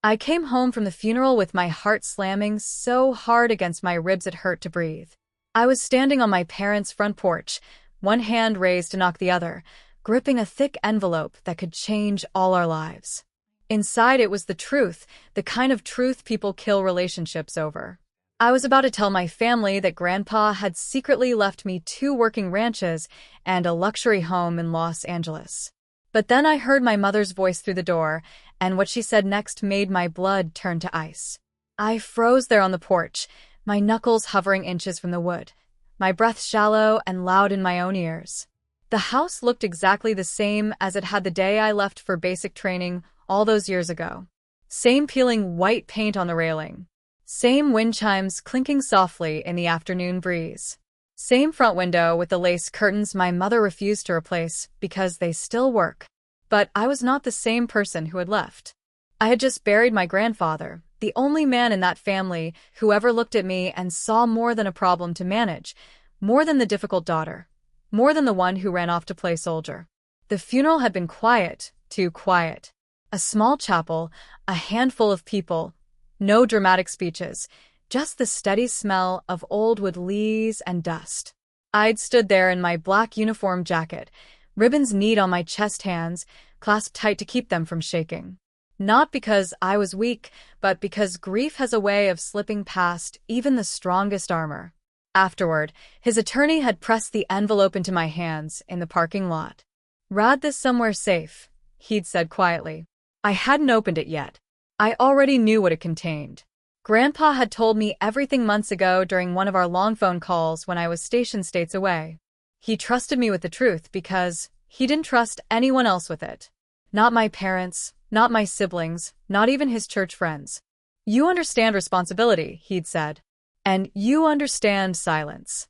I came home from the funeral with my heart slamming so hard against my ribs it hurt to breathe. I was standing on my parents' front porch, one hand raised to knock the other, gripping a thick envelope that could change all our lives. Inside it was the truth, the kind of truth people kill relationships over. I was about to tell my family that Grandpa had secretly left me 2 working ranches and a luxury home in Los Angeles. But then I heard my mother's voice through the door, and what she said next made my blood turn to ice. I froze there on the porch, my knuckles hovering inches from the wood, my breath shallow and loud in my own ears. The house looked exactly the same as it had the day I left for basic training all those years ago. Same peeling white paint on the railing. Same wind chimes clinking softly in the afternoon breeze. Same front window with the lace curtains my mother refused to replace because they still work. But I was not the same person who had left. I had just buried my grandfather, the only man in that family who ever looked at me and saw more than a problem to manage, more than the difficult daughter, more than the one who ran off to play soldier. The funeral had been quiet, too quiet. A small chapel, a handful of people, no dramatic speeches, just the steady smell of old wood leaves and dust. I'd stood there in my black uniform jacket, ribbons neat on my chest, hands clasped tight to keep them from shaking. Not because I was weak, but because grief has a way of slipping past even the strongest armor. Afterward, his attorney had pressed the envelope into my hands in the parking lot. "Write this somewhere safe," he'd said quietly. I hadn't opened it yet. I already knew what it contained. Grandpa had told me everything months ago during one of our long phone calls when I was stationed states away. He trusted me with the truth because he didn't trust anyone else with it. Not my parents, not my siblings, not even his church friends. "You understand responsibility," he'd said. "And you understand silence."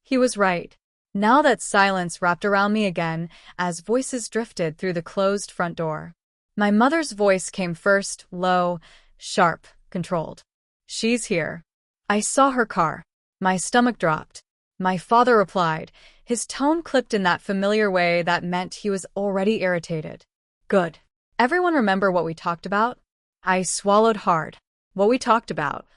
He was right. Now that silence wrapped around me again as voices drifted through the closed front door. My mother's voice came first, low, sharp, controlled. "She's here." I saw her car. My stomach dropped. My father replied, his tone clipped in that familiar way that meant he was already irritated. "Good. Everyone remember what we talked about?" I swallowed hard. What we talked about.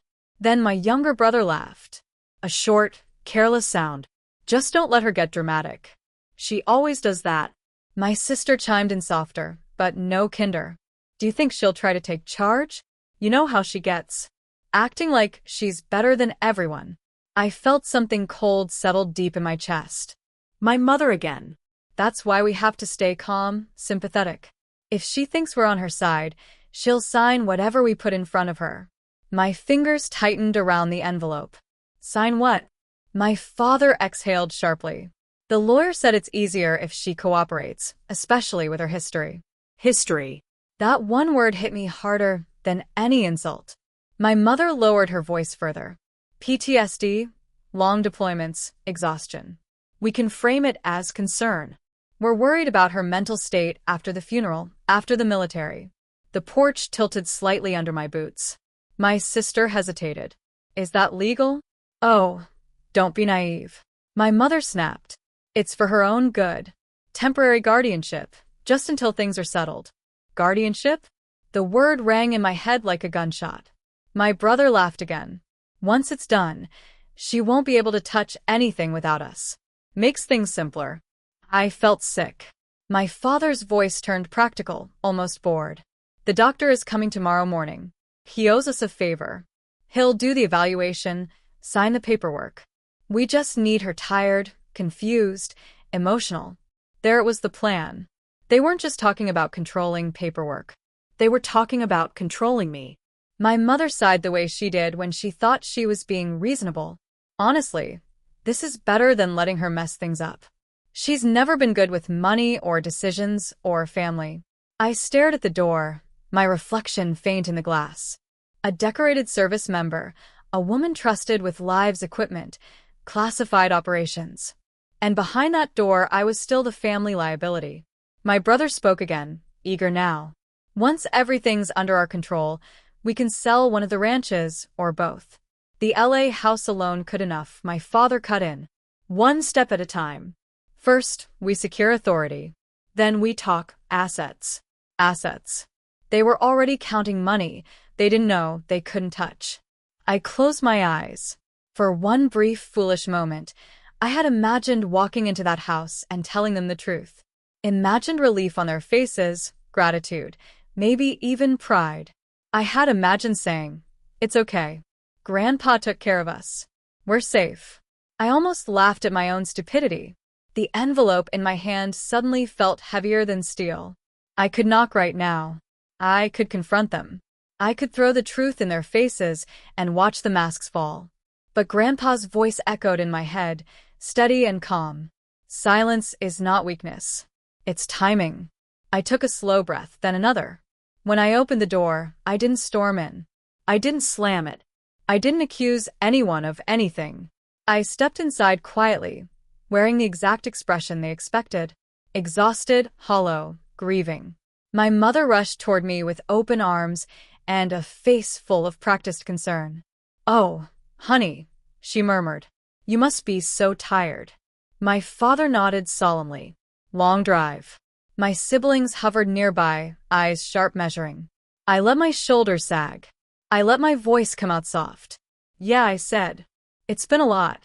Then my younger brother laughed. A short, careless sound. "Just don't let her get dramatic. She always does that." My sister chimed in softer, but no kinder. "Do you think she'll try to take charge? You know how she gets. Acting like she's better than everyone." I felt something cold settled deep in my chest. My mother again. That's why we have to stay calm, sympathetic. If she thinks we're on her side, she'll sign whatever we put in front of her. My fingers tightened around the envelope. "Sign what?" My father exhaled sharply. "The lawyer said it's easier if she cooperates, especially with her history." History. That one word hit me harder than any insult. My mother lowered her voice further. "PTSD, long deployments, exhaustion. We can frame it as concern. We're worried about her mental state after the funeral, after the military." The porch tilted slightly under my boots. My sister hesitated. "Is that legal?" "Oh, don't be naive." My mother snapped. "It's for her own good. Temporary guardianship, just until things are settled." Guardianship? The word rang in my head like a gunshot. My brother laughed again. "Once it's done, she won't be able to touch anything without us. Makes things simpler." I felt sick. My father's voice turned practical, almost bored. "The doctor is coming tomorrow morning. He owes us a favor. He'll do the evaluation, sign the paperwork. We just need her tired, confused, emotional." There it was, the plan. They weren't just talking about controlling paperwork. They were talking about controlling me. My mother sighed the way she did when she thought she was being reasonable. "Honestly, this is better than letting her mess things up. She's never been good with money or decisions or family." I stared at the door, my reflection faint in the glass. A decorated service member, a woman trusted with lives equipment, classified operations. And behind that door I was still the family liability. My brother spoke again, eager now. "Once everything's under our control, we can sell one of the ranches, or both. The LA house alone could enough," my father cut in. "One step at a time. First, we secure authority. Then we talk assets." Assets. They were already counting money they didn't know they couldn't touch. I closed my eyes. For one brief, foolish moment, I had imagined walking into that house and telling them the truth. Imagined relief on their faces, gratitude, maybe even pride. I had imagined saying, "It's okay. Grandpa took care of us. We're safe." I almost laughed at my own stupidity. The envelope in my hand suddenly felt heavier than steel. I could knock right now. I could confront them. I could throw the truth in their faces and watch the masks fall. But Grandpa's voice echoed in my head, steady and calm. Silence is not weakness. It's timing. I took a slow breath, then another. When I opened the door, I didn't storm in. I didn't slam it. I didn't accuse anyone of anything. I stepped inside quietly, wearing the exact expression they expected. Exhausted, hollow, grieving. My mother rushed toward me with open arms and a face full of practiced concern. "Oh, honey," she murmured. "You must be so tired." My father nodded solemnly. "Long drive." My siblings hovered nearby, eyes sharp measuring. I let my shoulders sag. I let my voice come out soft. "Yeah," I said. "It's been a lot."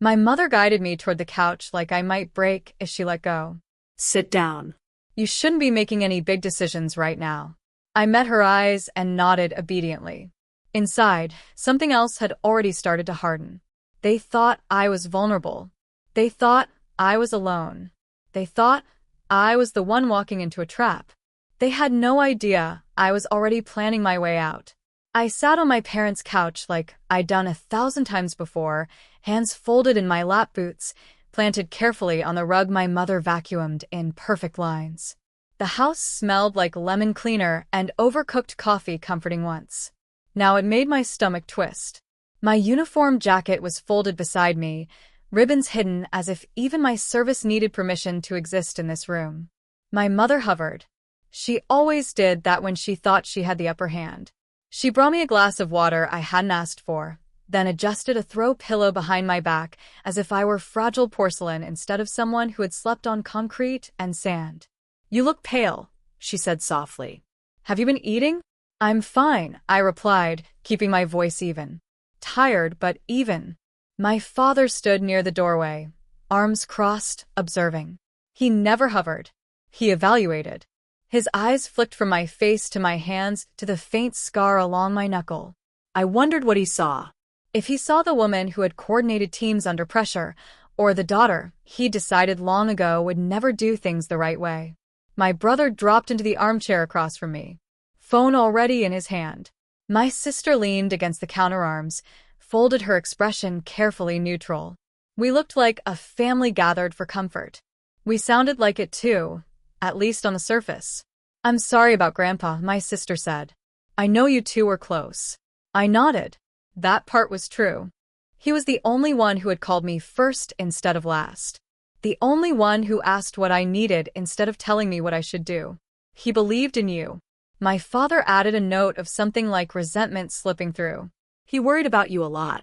My mother guided me toward the couch like I might break if she let go. "Sit down. You shouldn't be making any big decisions right now." I met her eyes and nodded obediently. Inside, something else had already started to harden. They thought I was vulnerable. They thought I was alone. They thought I was the one walking into a trap. They had no idea I was already planning my way out. I sat on my parents' couch like I'd done 1,000 times before, hands folded in my lap boots, planted carefully on the rug my mother vacuumed in perfect lines. The house smelled like lemon cleaner and overcooked coffee comforting once. Now it made my stomach twist. My uniform jacket was folded beside me, ribbons hidden as if even my service needed permission to exist in this room. My mother hovered. She always did that when she thought she had the upper hand. She brought me a glass of water I hadn't asked for, then adjusted a throw pillow behind my back as if I were fragile porcelain instead of someone who had slept on concrete and sand. "You look pale," she said softly. "Have you been eating?" "I'm fine," I replied, keeping my voice even. Tired, but even. My father stood near the doorway, arms crossed, observing. He never hovered. He evaluated. His eyes flicked from my face to my hands to the faint scar along my knuckle. I wondered what he saw. If he saw the woman who had coordinated teams under pressure, or the daughter he decided long ago would never do things the right way. My brother dropped into the armchair across from me, phone already in his hand. My sister leaned against the counterarms, folded her expression carefully neutral. We looked like a family gathered for comfort. We sounded like it too, at least on the surface. "I'm sorry about Grandpa," my sister said. "I know you two were close." I nodded. That part was true. He was the only one who had called me first instead of last. The only one who asked what I needed instead of telling me what I should do. He believed in you. My father added a note of something like resentment slipping through. "He worried about you a lot."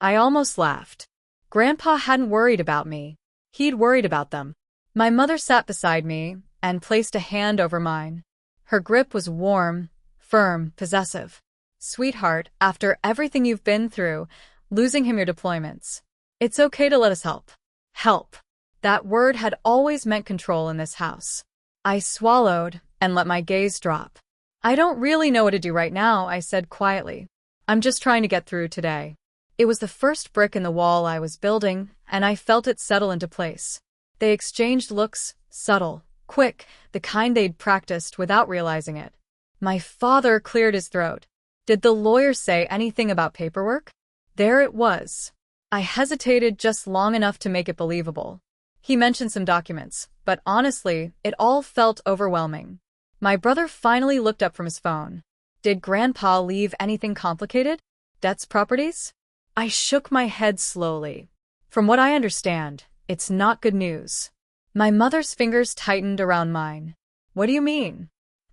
I almost laughed. Grandpa hadn't worried about me. He'd worried about them. My mother sat beside me and placed a hand over mine. Her grip was warm, firm, possessive. "Sweetheart, after everything you've been through, losing him your deployments, it's okay to let us help." Help. That word had always meant control in this house. I swallowed and let my gaze drop. "I don't really know what to do right now," I said quietly. "I'm just trying to get through today." It was the first brick in the wall I was building, and I felt it settle into place. They exchanged looks, subtle, quick, the kind they'd practiced without realizing it. My father cleared his throat. "Did the lawyer say anything about paperwork?" There it was. I hesitated just long enough to make it believable. He mentioned some documents, but honestly, it all felt overwhelming. My brother finally looked up from his phone. "Did Grandpa leave anything complicated? Debts, properties?" I shook my head slowly. "From what I understand, it's not good news." My mother's fingers tightened around mine. "What do you mean?"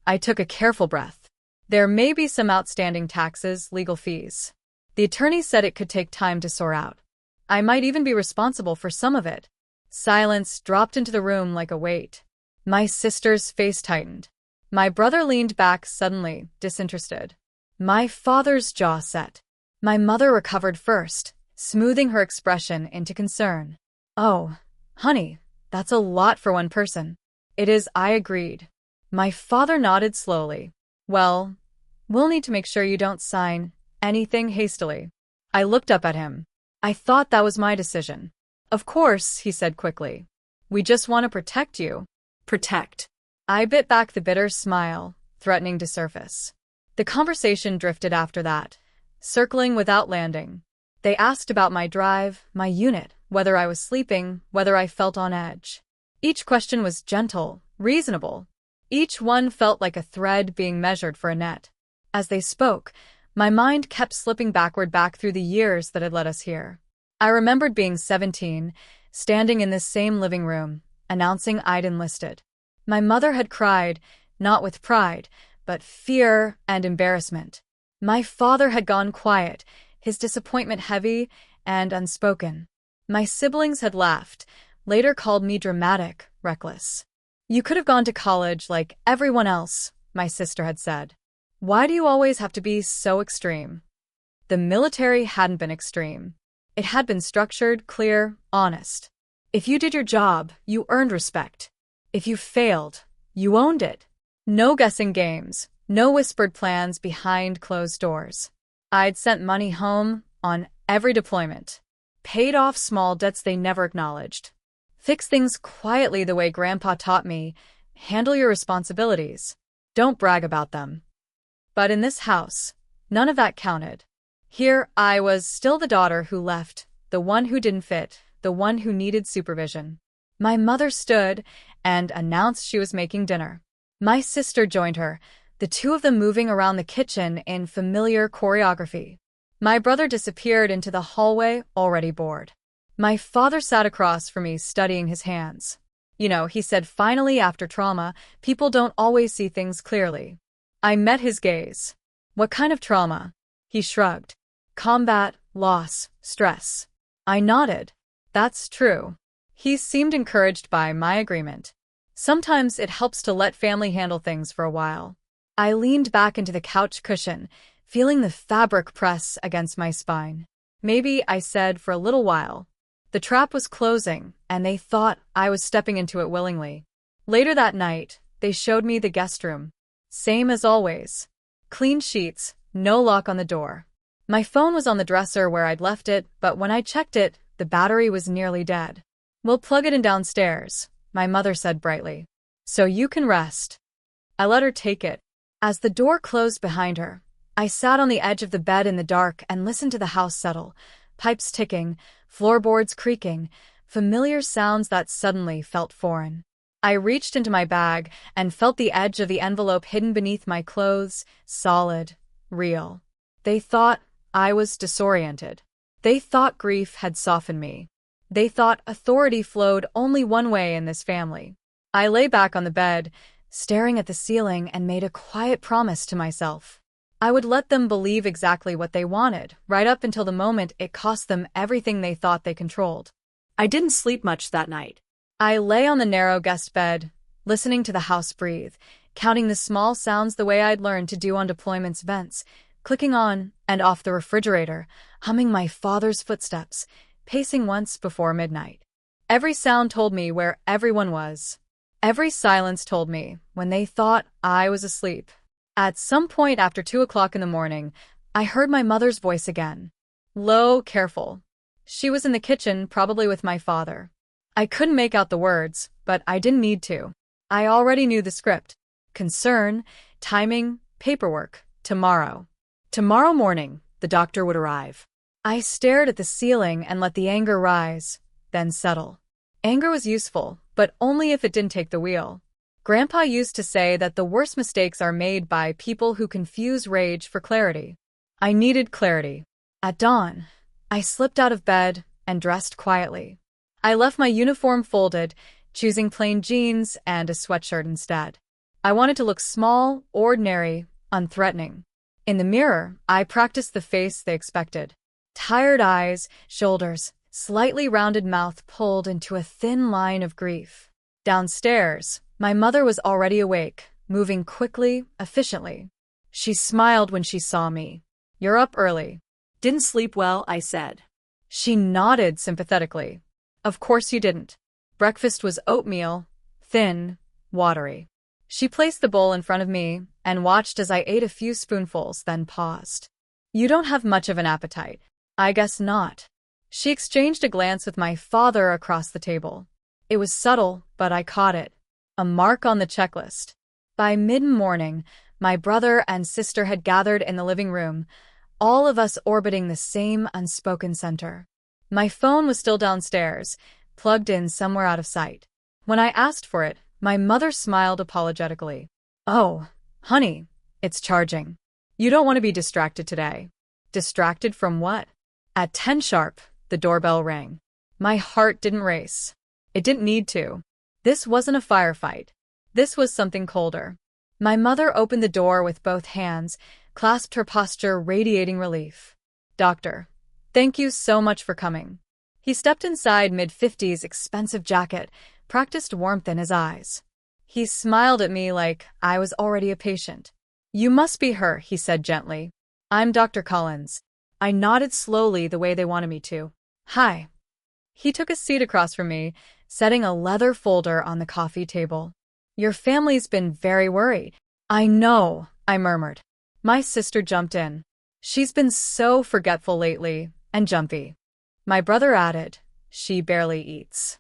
I took a careful breath. "There may be some outstanding taxes, legal fees. The attorney said it could take time to sort out. I might even be responsible for some of it." Silence dropped into the room like a weight. My sister's face tightened. My brother leaned back suddenly, disinterested. My father's jaw set. My mother recovered first, smoothing her expression into concern. Oh, honey, that's a lot for one person. It is, I agreed. My father nodded slowly. Well, we'll need to make sure you don't sign anything hastily. I looked up at him. I thought that was my decision. Of course, he said quickly. We just want to protect you. Protect. I bit back the bitter smile, threatening to surface. The conversation drifted after that, circling without landing. They asked about my drive, my unit, whether I was sleeping, whether I felt on edge. Each question was gentle, reasonable. Each one felt like a thread being measured for a net. As they spoke, my mind kept slipping backward back through the years that had led us here. I remembered being 17, standing in this same living room, announcing I'd enlisted. My mother had cried, not with pride, but fear and embarrassment. My father had gone quiet, his disappointment heavy and unspoken. My siblings had laughed, later called me dramatic, reckless. You could have gone to college like everyone else, my sister had said. Why do you always have to be so extreme? The military hadn't been extreme. It had been structured, clear, honest. If you did your job, you earned respect. If you failed, you owned it. No guessing games, no whispered plans behind closed doors. I'd sent money home on every deployment. Paid off small debts they never acknowledged. Fix things quietly the way Grandpa taught me. Handle your responsibilities. Don't brag about them. But in this house, none of that counted. Here I was still the daughter who left, the one who didn't fit, the one who needed supervision. My mother stood and announced she was making dinner. My sister joined her, the two of them moving around the kitchen in familiar choreography. My brother disappeared into the hallway, already bored. My father sat across from me, studying his hands. You know, he said finally, after trauma, people don't always see things clearly. I met his gaze. What kind of trauma? He shrugged. Combat, loss, stress. I nodded. That's true. He seemed encouraged by my agreement. Sometimes it helps to let family handle things for a while. I leaned back into the couch cushion, feeling the fabric press against my spine. Maybe, I said, for a little while. The trap was closing, and they thought I was stepping into it willingly. Later that night, they showed me the guest room. Same as always. Clean sheets, no lock on the door. My phone was on the dresser where I'd left it, but when I checked it, the battery was nearly dead. We'll plug it in downstairs, my mother said brightly. So you can rest. I let her take it. As the door closed behind her, I sat on the edge of the bed in the dark and listened to the house settle, pipes ticking, floorboards creaking, familiar sounds that suddenly felt foreign. I reached into my bag and felt the edge of the envelope hidden beneath my clothes, solid, real. They thought I was disoriented. They thought grief had softened me. They thought authority flowed only one way in this family. I lay back on the bed, staring at the ceiling, and made a quiet promise to myself. I would let them believe exactly what they wanted, right up until the moment it cost them everything they thought they controlled. I didn't sleep much that night. I lay on the narrow guest bed, listening to the house breathe, counting the small sounds the way I'd learned to do on deployment's vents, clicking on and off the refrigerator, humming my father's footsteps, pacing once before midnight. Every sound told me where everyone was. Every silence told me when they thought I was asleep. At some point after 2 o'clock in the morning, I heard my mother's voice again. Low, careful. She was in the kitchen, probably with my father. I couldn't make out the words, but I didn't need to. I already knew the script. Concern, timing, paperwork, tomorrow. Tomorrow morning, the doctor would arrive. I stared at the ceiling and let the anger rise, then settle. Anger was useful, but only if it didn't take the wheel. Grandpa used to say that the worst mistakes are made by people who confuse rage for clarity. I needed clarity. At dawn, I slipped out of bed and dressed quietly. I left my uniform folded, choosing plain jeans and a sweatshirt instead. I wanted to look small, ordinary, unthreatening. In the mirror, I practiced the face they expected. Tired eyes, shoulders, slightly rounded mouth pulled into a thin line of grief. Downstairs, my mother was already awake, moving quickly, efficiently. She smiled when she saw me. "You're up early." "Didn't sleep well," I said. She nodded sympathetically. "Of course you didn't. Breakfast was oatmeal, thin, watery." She placed the bowl in front of me and watched as I ate a few spoonfuls, then paused. "You don't have much of an appetite." "I guess not." She exchanged a glance with my father across the table. It was subtle, but I caught it. A mark on the checklist. By mid-morning, my brother and sister had gathered in the living room, all of us orbiting the same unspoken center. My phone was still downstairs, plugged in somewhere out of sight. When I asked for it, my mother smiled apologetically. "Oh, honey, it's charging. You don't want to be distracted today." Distracted from what? At 10 sharp, the doorbell rang. My heart didn't race. It didn't need to. This wasn't a firefight. This was something colder. My mother opened the door with both hands, clasped, her posture radiating relief. "Doctor, thank you so much for coming." He stepped inside, mid-50s, expensive jacket, practiced warmth in his eyes. He smiled at me like I was already a patient. "You must be her," he said gently. "I'm Dr. Collins." I nodded slowly, the way they wanted me to. "Hi." He took a seat across from me, setting a leather folder on the coffee table. "Your family's been very worried." "I know," I murmured. My sister jumped in. "She's been so forgetful lately, and jumpy." My brother added, "She barely eats."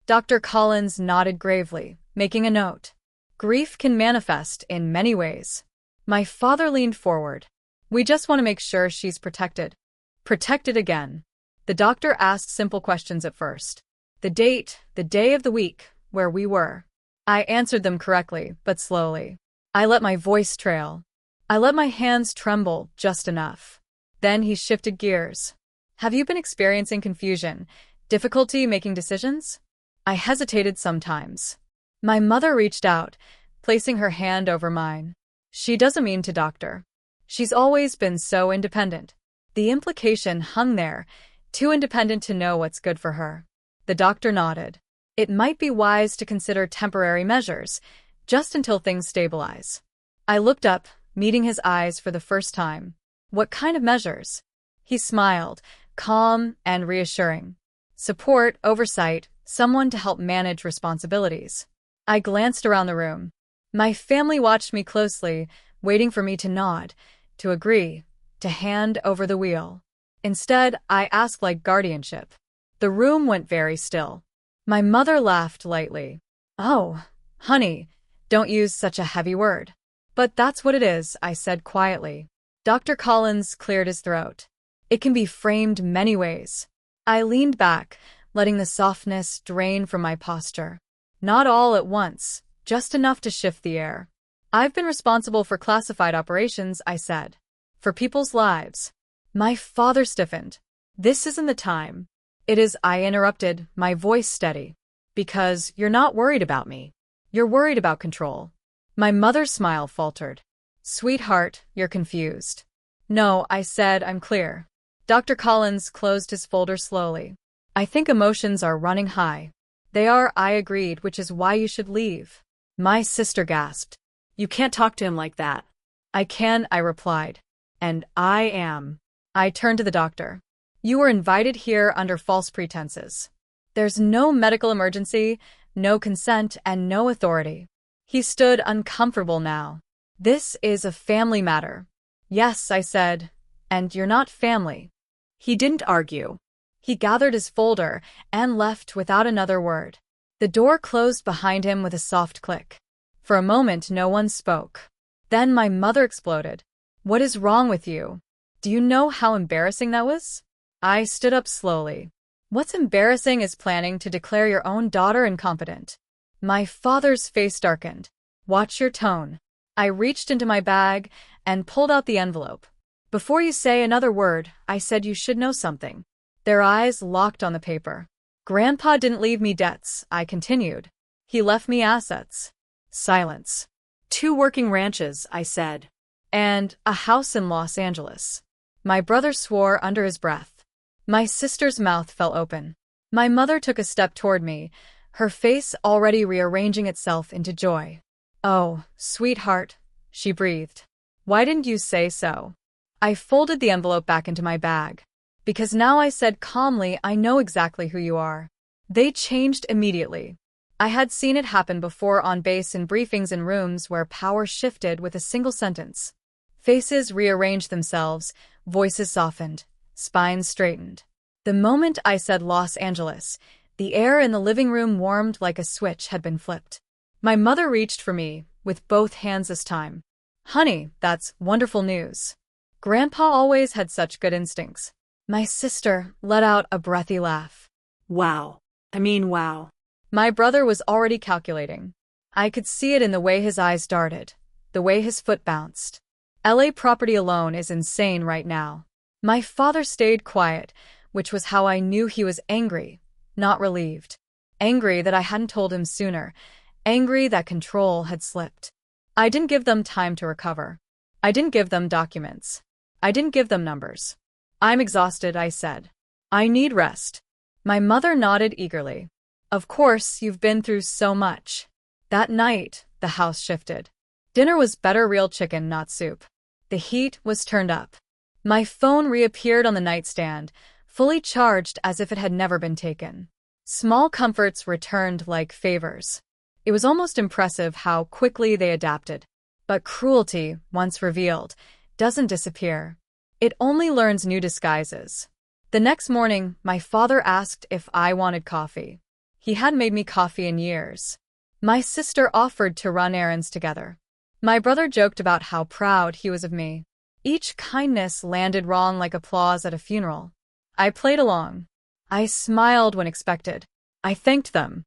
Dr. Collins nodded gravely, making a note. "Grief can manifest in many ways." My father leaned forward. "We just want to make sure she's protected." Protected again. The doctor asked simple questions at first. The date, the day of the week, where we were. I answered them correctly, but slowly. I let my voice trail. I let my hands tremble just enough. Then he shifted gears. "Have you been experiencing confusion, difficulty making decisions?" I hesitated sometimes. My mother reached out, placing her hand over mine. "She doesn't mean to, doctor. She's always been so independent." The implication hung there, too independent to know what's good for her. The doctor nodded. "It might be wise to consider temporary measures, just until things stabilize." I looked up, meeting his eyes for the first time. "What kind of measures?" He smiled, calm and reassuring. "Support, oversight, someone to help manage responsibilities." I glanced around the room. My family watched me closely, waiting for me to nod, to agree, to hand over the wheel. Instead, I asked like guardianship. The room went very still. My mother laughed lightly. "Oh, honey, don't use such a heavy word." "But that's what it is," I said quietly. Dr. Collins cleared his throat. "It can be framed many ways." I leaned back, letting the softness drain from my posture. "Not all at once, just enough to shift the air." "I've been responsible for classified operations," I said. "For people's lives." My father stiffened. "This isn't the time." "It is," I interrupted, my voice steady. "Because you're not worried about me. You're worried about control." My mother's smile faltered. "Sweetheart, you're confused." "No," I said, "I'm clear." Dr. Collins closed his folder slowly. "I think emotions are running high." "They are," I agreed, "which is why you should leave." My sister gasped. "You can't talk to him like that." "I can," I replied. "And I am." I turned to the doctor. "You were invited here under false pretenses. There's no medical emergency, no consent, and no authority." He stood uncomfortable now. "This is a family matter." "Yes," I said, "and you're not family." He didn't argue. He gathered his folder and left without another word. The door closed behind him with a soft click. For a moment, no one spoke. Then my mother exploded. "What is wrong with you? Do you know how embarrassing that was?" I stood up slowly. "What's embarrassing is planning to declare your own daughter incompetent." My father's face darkened. "Watch your tone." I reached into my bag and pulled out the envelope. "Before you say another word," I said, "you should know something." Their eyes locked on the paper. "Grandpa didn't leave me debts," I continued. "He left me assets." Silence. "2 working ranches," I said. "And a house in Los Angeles." My brother swore under his breath. My sister's mouth fell open. My mother took a step toward me, her face already rearranging itself into joy. Oh, sweetheart, she breathed. Why didn't you say so? I folded the envelope back into my bag. Because now, I said calmly, I know exactly who you are. They changed immediately. I had seen it happen before on base in briefings in rooms where power shifted with a single sentence. Faces rearranged themselves, voices softened, spines straightened. The moment I said Los Angeles, the air in the living room warmed like a switch had been flipped. My mother reached for me, with both hands this time. Honey, that's wonderful news. Grandpa always had such good instincts. My sister let out a breathy laugh. Wow. Wow. My brother was already calculating. I could see it in the way his eyes darted, the way his foot bounced. LA property alone is insane right now. My father stayed quiet, which was how I knew he was angry, not relieved. Angry that I hadn't told him sooner, angry that control had slipped. I didn't give them time to recover. I didn't give them documents. I didn't give them numbers. I'm exhausted, I said. I need rest. My mother nodded eagerly. Of course, you've been through so much. That night, the house shifted. Dinner was better real chicken, not soup. The heat was turned up. My phone reappeared on the nightstand, fully charged as if it had never been taken. Small comforts returned like favors. It was almost impressive how quickly they adapted. But cruelty, once revealed, doesn't disappear. It only learns new disguises. The next morning, my father asked if I wanted coffee. He hadn't made me coffee in years. My sister offered to run errands together. My brother joked about how proud he was of me. Each kindness landed wrong like applause at a funeral. I played along. I smiled when expected. I thanked them.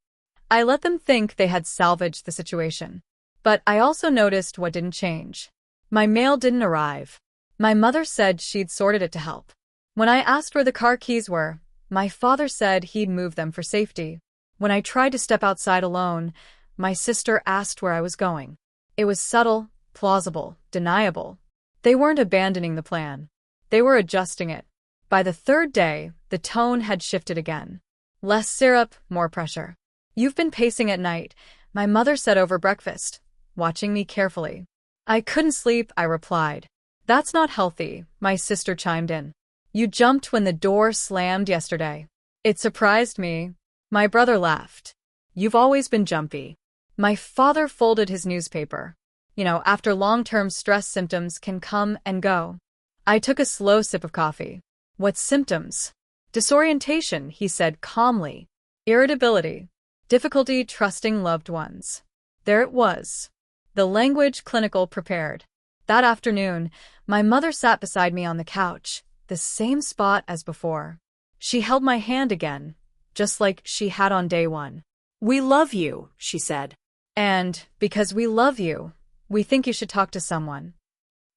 I let them think they had salvaged the situation. But I also noticed what didn't change. My mail didn't arrive. My mother said she'd sorted it to help. When I asked where the car keys were, my father said he'd moved them for safety. When I tried to step outside alone, my sister asked where I was going. It was subtle, plausible, deniable. They weren't abandoning the plan. They were adjusting it. By the third day, the tone had shifted again. Less syrup, more pressure. You've been pacing at night, my mother said over breakfast, watching me carefully. I couldn't sleep, I replied. That's not healthy, my sister chimed in. You jumped when the door slammed yesterday. It surprised me. My brother laughed. You've always been jumpy. My father folded his newspaper. After long-term stress, symptoms can come and go. I took a slow sip of coffee. What symptoms? Disorientation, he said calmly. Irritability. Difficulty trusting loved ones. There it was. The language clinical prepared. That afternoon, my mother sat beside me on the couch, the same spot as before. She held my hand again, just like she had on day one. We love you, she said. And because we love you, we think you should talk to someone.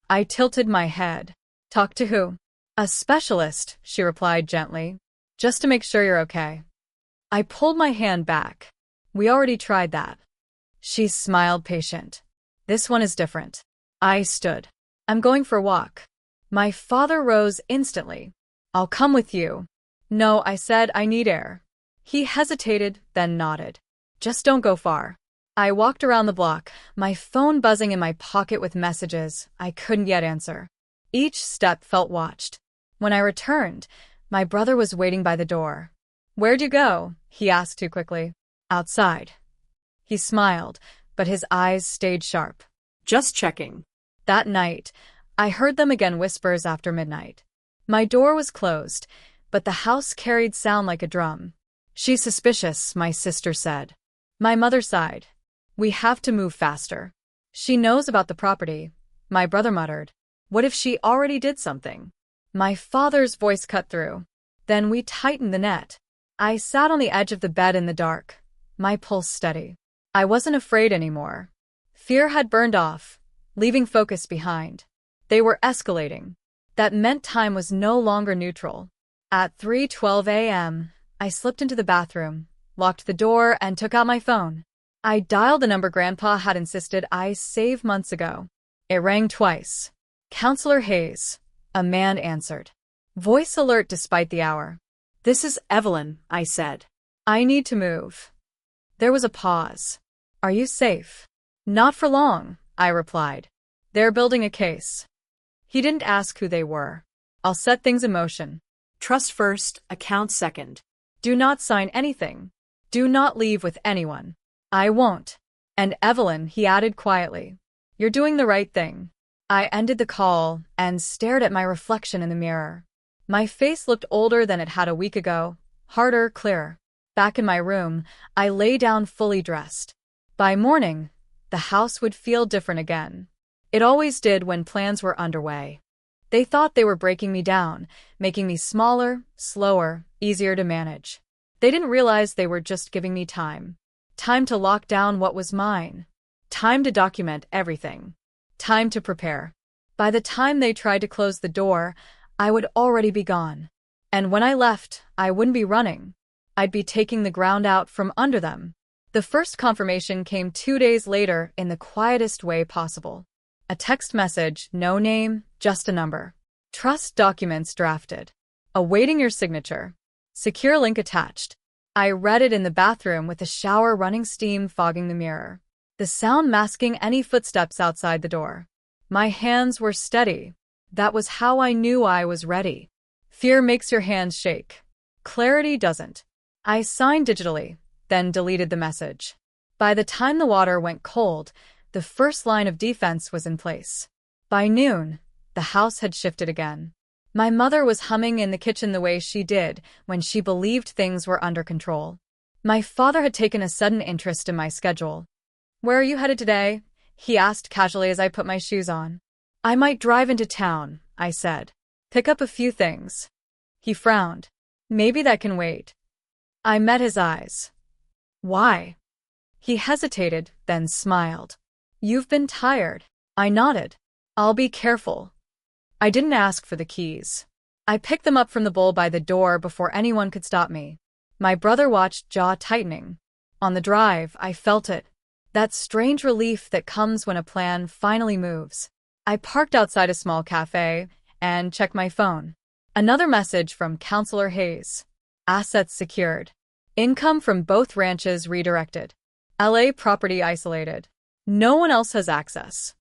I tilted my head. Talk to who? A specialist, she replied gently. Just to make sure you're okay. I pulled my hand back. We already tried that. She smiled patient. This one is different. I stood. I'm going for a walk. My father rose instantly. I'll come with you. No, I said, I need air. He hesitated, then nodded. Just don't go far. I walked around the block, my phone buzzing in my pocket with messages I couldn't yet answer. Each step felt watched. When I returned, my brother was waiting by the door. Where'd you go? He asked too quickly. Outside. He smiled, but his eyes stayed sharp. Just checking. That night, I heard them again, whispers after midnight. My door was closed, but the house carried sound like a drum. She's suspicious, my sister said. My mother sighed. We have to move faster. She knows about the property, my brother muttered. What if she already did something? My father's voice cut through. Then we tightened the net. I sat on the edge of the bed in the dark, my pulse steady. I wasn't afraid anymore. Fear had burned off, leaving focus behind. They were escalating. That meant time was no longer neutral. At 3:12 a.m., I slipped into the bathroom, locked the door, and took out my phone. I dialed the number Grandpa had insisted I save months ago. It rang twice. Counselor Hayes. A man answered. Voice alert despite the hour. This is Evelyn, I said. I need to move. There was a pause. Are you safe? Not for long, I replied. They're building a case. He didn't ask who they were. I'll set things in motion. Trust first, account second. Do not sign anything. Do not leave with anyone. I won't. And Evelyn, he added quietly. You're doing the right thing. I ended the call and stared at my reflection in the mirror. My face looked older than it had a week ago, harder, clearer. Back in my room, I lay down fully dressed. By morning, the house would feel different again. It always did when plans were underway. They thought they were breaking me down, making me smaller, slower, easier to manage. They didn't realize they were just giving me time. Time to lock down what was mine. Time to document everything. Time to prepare. By the time they tried to close the door, I would already be gone. And when I left, I wouldn't be running. I'd be taking the ground out from under them. The first confirmation came 2 days later in the quietest way possible. A text message, no name, just a number. Trust documents drafted. Awaiting your signature. Secure link attached. I read it in the bathroom with the shower running steam fogging the mirror. The sound masking any footsteps outside the door. My hands were steady. That was how I knew I was ready. Fear makes your hands shake. Clarity doesn't. I signed digitally, then deleted the message. By the time the water went cold, the first line of defense was in place. By noon, the house had shifted again. My mother was humming in the kitchen the way she did when she believed things were under control. My father had taken a sudden interest in my schedule. Where are you headed today? He asked casually as I put my shoes on. I might drive into town, I said. Pick up a few things. He frowned. Maybe that can wait. I met his eyes. Why? He hesitated, then smiled. You've been tired. I nodded. I'll be careful. I didn't ask for the keys. I picked them up from the bowl by the door before anyone could stop me. My brother watched, jaw tightening. On the drive, I felt it. That strange relief that comes when a plan finally moves. I parked outside a small cafe and checked my phone. Another message from Counselor Hayes. Assets secured. Income from both ranches redirected. LA property isolated. No one else has access.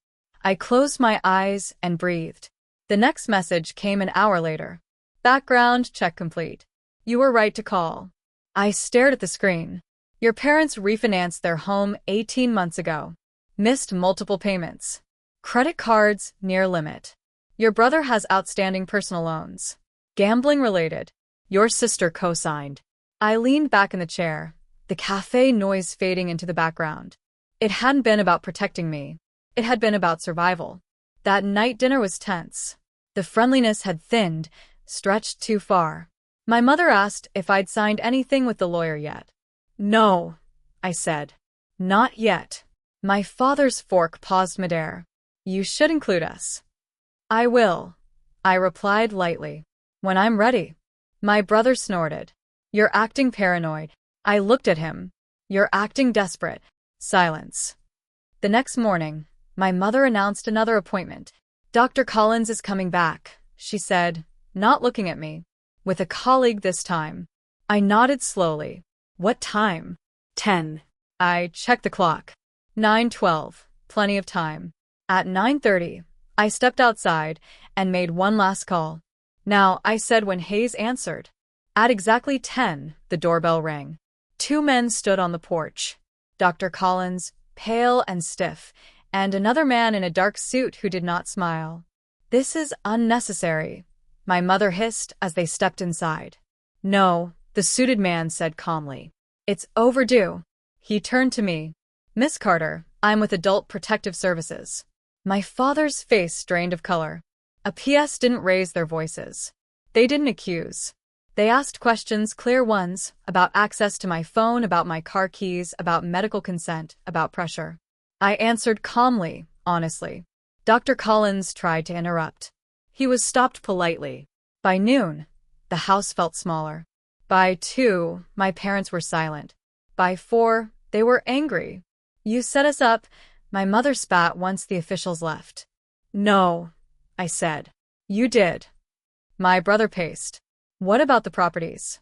I closed my eyes and breathed. The next message came an hour later. Background check complete. You were right to call. I stared at the screen. Your parents refinanced their home 18 months ago. Missed multiple payments. Credit cards near limit. Your brother has outstanding personal loans. Gambling related. Your sister co-signed. I leaned back in the chair, the cafe noise fading into the background. It hadn't been about protecting me. It had been about survival. That night dinner was tense. The friendliness had thinned, stretched too far. My mother asked if I'd signed anything with the lawyer yet. No, I said. Not yet. My father's fork paused midair. You should include us. I will, I replied lightly. When I'm ready. My brother snorted. You're acting paranoid. I looked at him. You're acting desperate. Silence. The next morning, my mother announced another appointment. Dr. Collins is coming back, she said, not looking at me. With a colleague this time. I nodded slowly. What time? 10. I checked the clock. 9:12. Plenty of time. At 9:30, I stepped outside and made one last call. Now, I said when Hayes answered. At exactly 10, the doorbell rang. 2 men stood on the porch. Dr. Collins, pale and stiff, and another man in a dark suit who did not smile. This is unnecessary, my mother hissed as they stepped inside. No, the suited man said calmly. It's overdue. He turned to me. Miss Carter, I'm with Adult Protective Services. My father's face drained of color. A PS didn't raise their voices. They didn't accuse. They asked questions, clear ones, about access to my phone, about my car keys, about medical consent, about pressure. I answered calmly, honestly. Dr. Collins tried to interrupt. He was stopped politely. By noon, the house felt smaller. By 2, my parents were silent. By 4, they were angry. You set us up, my mother spat once the officials left. No, I said. You did. My brother paced. What about the properties?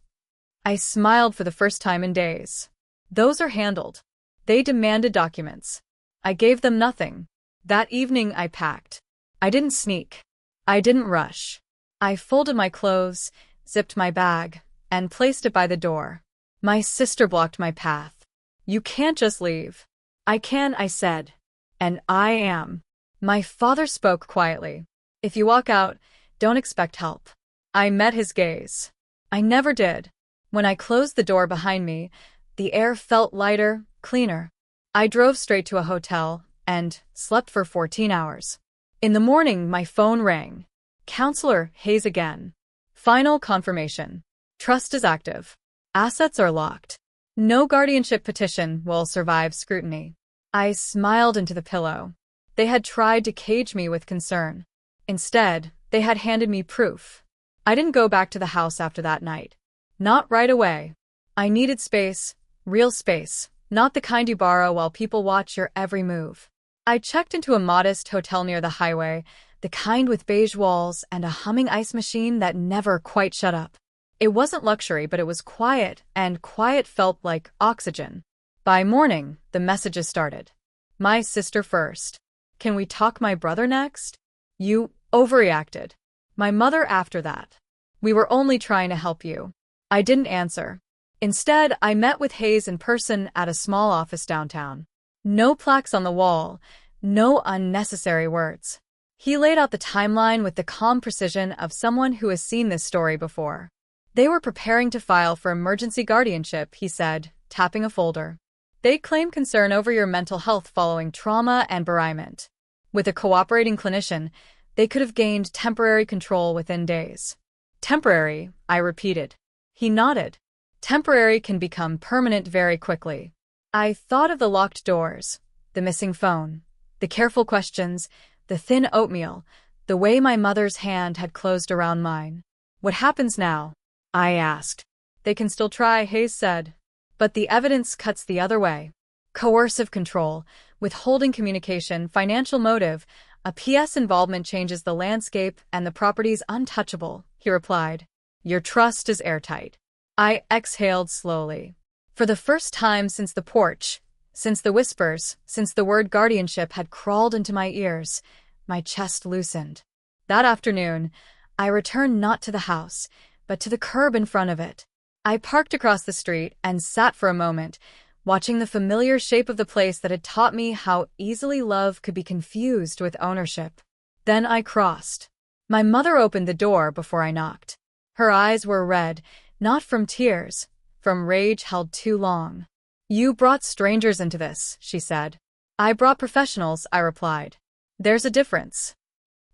I smiled for the first time in days. Those are handled. They demanded documents. I gave them nothing. That evening I packed. I didn't sneak. I didn't rush. I folded my clothes, zipped my bag, and placed it by the door. My sister blocked my path. You can't just leave. I can, I said. And I am. My father spoke quietly. If you walk out, don't expect help. I met his gaze. I never did. When I closed the door behind me, the air felt lighter, cleaner. I drove straight to a hotel and slept for 14 hours. In the morning, my phone rang. Counselor Hayes again. Final confirmation. Trust is active. Assets are locked. No guardianship petition will survive scrutiny. I smiled into the pillow. They had tried to cage me with concern. Instead, they had handed me proof. I didn't go back to the house after that night. Not right away. I needed space, real space, not the kind you borrow while people watch your every move. I checked into a modest hotel near the highway, the kind with beige walls and a humming ice machine that never quite shut up. It wasn't luxury, but it was quiet, and quiet felt like oxygen. By morning, the messages started. My sister first. Can we talk my brother next? You overreacted. My mother after that. We were only trying to help you. I didn't answer. Instead, I met with Hayes in person at a small office downtown. No plaques on the wall, no unnecessary words. He laid out the timeline with the calm precision of someone who has seen this story before. They were preparing to file for emergency guardianship, he said, tapping a folder. They claim concern over your mental health following trauma and bereavement. With a cooperating clinician, they could have gained temporary control within days. Temporary, I repeated. He nodded. Temporary can become permanent very quickly. I thought of the locked doors, the missing phone, the careful questions, the thin oatmeal, the way my mother's hand had closed around mine. What happens now? I asked. They can still try, Hayes said. But the evidence cuts the other way. Coercive control, withholding communication, financial motive, a PS involvement changes the landscape and the property's untouchable, he replied. Your trust is airtight. I exhaled slowly. For the first time since the porch, since the whispers, since the word guardianship had crawled into my ears, my chest loosened. That afternoon, I returned not to the house, but to the curb in front of it. I parked across the street and sat for a moment, watching the familiar shape of the place that had taught me how easily love could be confused with ownership. Then I crossed. My mother opened the door before I knocked. Her eyes were red, not from tears, from rage held too long. You brought strangers into this, she said. I brought professionals, I replied. There's a difference.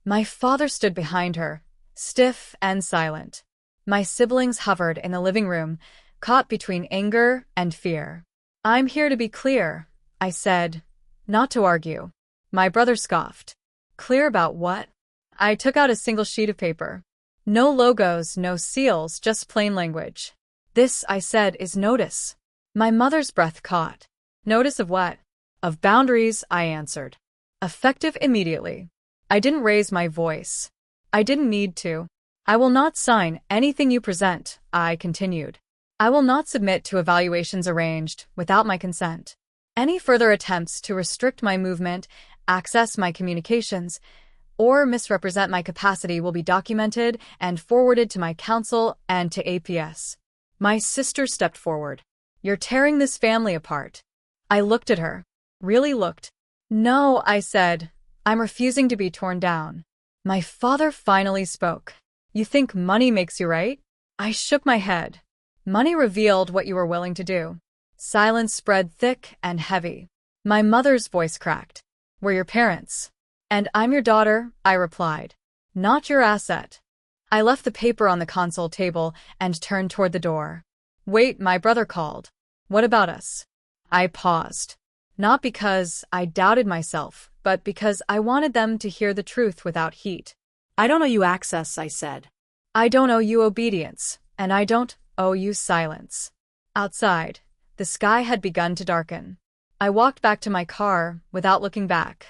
My father stood behind her, stiff and silent. My siblings hovered in the living room, caught between anger and fear. I'm here to be clear, I said, not to argue. My brother scoffed. Clear about what? I took out a single sheet of paper. No logos, no seals, just plain language. This, I said, is notice. My mother's breath caught. Notice of what? Of boundaries, I answered. Effective immediately. I didn't raise my voice. I didn't need to. I will not sign anything you present, I continued. I will not submit to evaluations arranged without my consent. Any further attempts to restrict my movement, access my communications, or misrepresent my capacity will be documented and forwarded to my counsel and to APS. My sister stepped forward. You're tearing this family apart. I looked at her. Really looked. No, I said. I'm refusing to be torn down. My father finally spoke. You think money makes you right? I shook my head. Money revealed what you were willing to do. Silence spread thick and heavy. My mother's voice cracked. We're your parents. And I'm your daughter, I replied. Not your asset. I left the paper on the console table and turned toward the door. Wait, my brother called. What about us? I paused. Not because I doubted myself, but because I wanted them to hear the truth without heat. I don't owe you access, I said. I don't owe you obedience, and I don't owe you silence. Outside, the sky had begun to darken. I walked back to my car without looking back.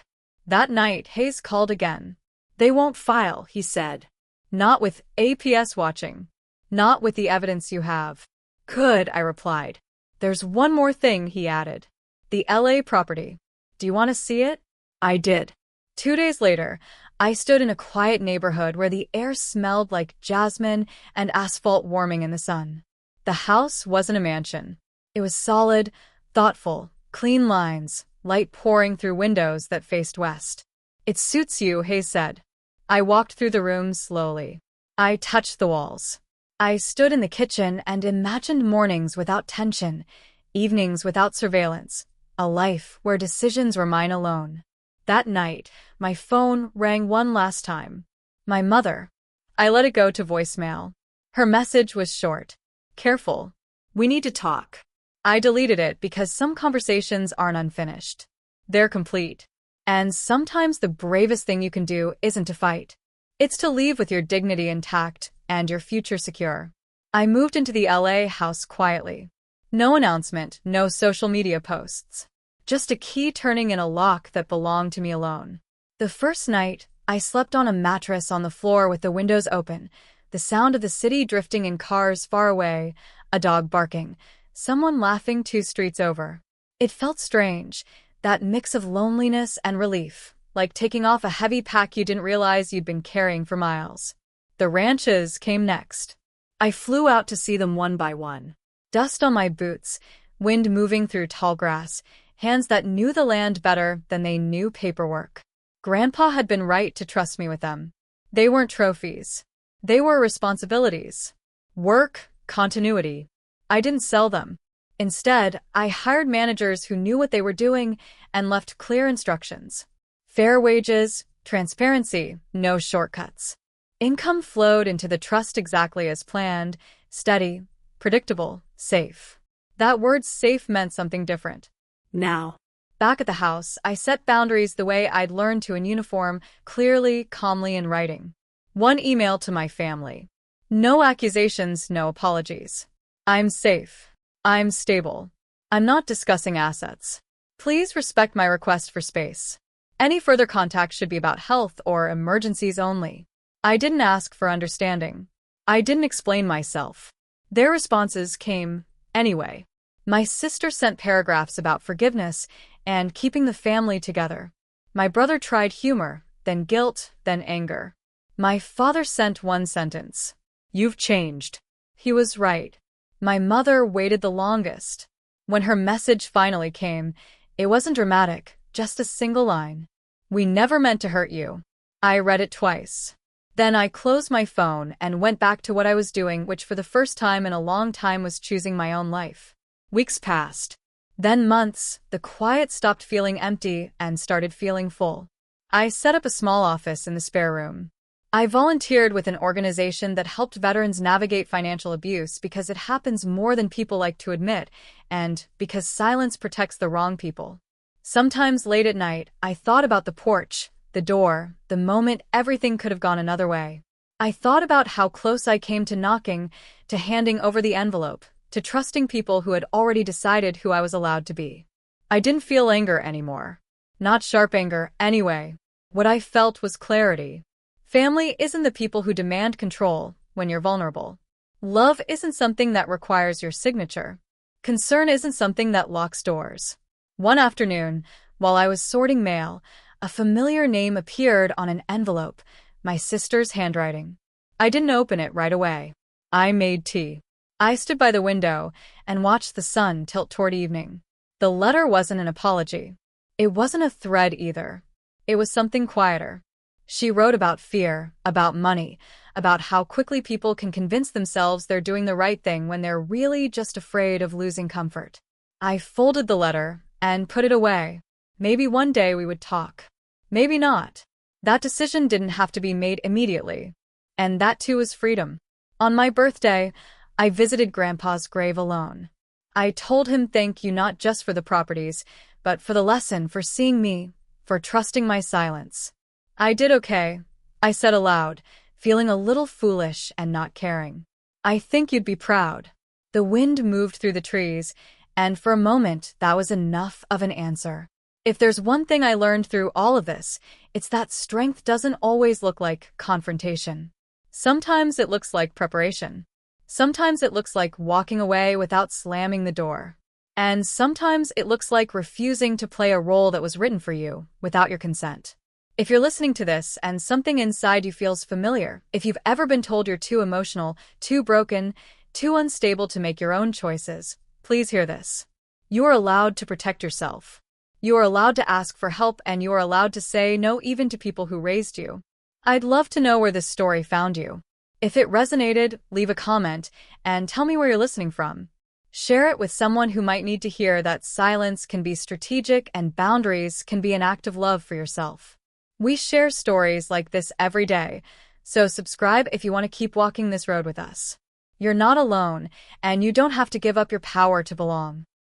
That night, Hayes called again. They won't file, he said. Not with APS watching. Not with the evidence you have. Good, I replied. There's one more thing, he added. The LA property. Do you want to see it? I did. 2 days later, I stood in a quiet neighborhood where the air smelled like jasmine and asphalt warming in the sun. The house wasn't a mansion. It was solid, thoughtful, clean lines, light pouring through windows that faced west. It suits you, Hayes said. I walked through the room slowly. I touched the walls. I stood in the kitchen and imagined mornings without tension, evenings without surveillance, a life where decisions were mine alone. That night, my phone rang one last time. My mother. I let it go to voicemail. Her message was short. Careful. We need to talk. I deleted it because some conversations aren't unfinished. They're complete. And sometimes the bravest thing you can do isn't to fight. It's to leave with your dignity intact and your future secure. I moved into the LA house quietly. No announcement, no social media posts. Just a key turning in a lock that belonged to me alone. The first night, I slept on a mattress on the floor with the windows open, the sound of the city drifting in cars far away, a dog barking, someone laughing 2 streets over. It felt strange, that mix of loneliness and relief, like taking off a heavy pack you didn't realize you'd been carrying for miles. The ranches came next. I flew out to see them one by one. Dust on my boots, wind moving through tall grass, hands that knew the land better than they knew paperwork. Grandpa had been right to trust me with them. They weren't trophies. They were responsibilities. Work, continuity. I didn't sell them. Instead, I hired managers who knew what they were doing and left clear instructions. Fair wages, transparency, no shortcuts. Income flowed into the trust exactly as planned, steady, predictable, safe. That word safe meant something different. Now. Back at the house, I set boundaries the way I'd learned to in uniform, clearly, calmly in writing. One email to my family. No accusations, no apologies. I'm safe. I'm stable. I'm not discussing assets. Please respect my request for space. Any further contact should be about health or emergencies only. I didn't ask for understanding. I didn't explain myself. Their responses came anyway. My sister sent paragraphs about forgiveness and keeping the family together. My brother tried humor, then guilt, then anger. My father sent one sentence. You've changed. He was right. My mother waited the longest. When her message finally came, it wasn't dramatic, just a single line. We never meant to hurt you. I read it twice. Then I closed my phone and went back to what I was doing, which for the first time in a long time was choosing my own life. Weeks passed. Then months, the quiet stopped feeling empty and started feeling full. I set up a small office in the spare room. I volunteered with an organization that helped veterans navigate financial abuse because it happens more than people like to admit, and because silence protects the wrong people. Sometimes late at night, I thought about the porch, the door, the moment everything could have gone another way. I thought about how close I came to knocking, to handing over the envelope, to trusting people who had already decided who I was allowed to be. I didn't feel anger anymore. Not sharp anger, anyway. What I felt was clarity. Family isn't the people who demand control when you're vulnerable. Love isn't something that requires your signature. Concern isn't something that locks doors. One afternoon, while I was sorting mail, a familiar name appeared on an envelope, my sister's handwriting. I didn't open it right away. I made tea. I stood by the window and watched the sun tilt toward evening. The letter wasn't an apology. It wasn't a thread either. It was something quieter. She wrote about fear, about money, about how quickly people can convince themselves they're doing the right thing when they're really just afraid of losing comfort. I folded the letter and put it away. Maybe one day we would talk. Maybe not. That decision didn't have to be made immediately. And that too is freedom. On my birthday, I visited Grandpa's grave alone. I told him thank you not just for the properties, but for the lesson, for seeing me, for trusting my silence. I did okay, I said aloud, feeling a little foolish and not caring. I think you'd be proud. The wind moved through the trees, and for a moment that was enough of an answer. If there's one thing I learned through all of this, it's that strength doesn't always look like confrontation. Sometimes it looks like preparation. Sometimes it looks like walking away without slamming the door. And sometimes it looks like refusing to play a role that was written for you without your consent. If you're listening to this and something inside you feels familiar, if you've ever been told you're too emotional, too broken, too unstable to make your own choices, please hear this. You are allowed to protect yourself. You are allowed to ask for help, and you are allowed to say no even to people who raised you. I'd love to know where this story found you. If it resonated, leave a comment and tell me where you're listening from. Share it with someone who might need to hear that silence can be strategic and boundaries can be an act of love for yourself. We share stories like this every day, so subscribe if you want to keep walking this road with us. You're not alone, and you don't have to give up your power to belong.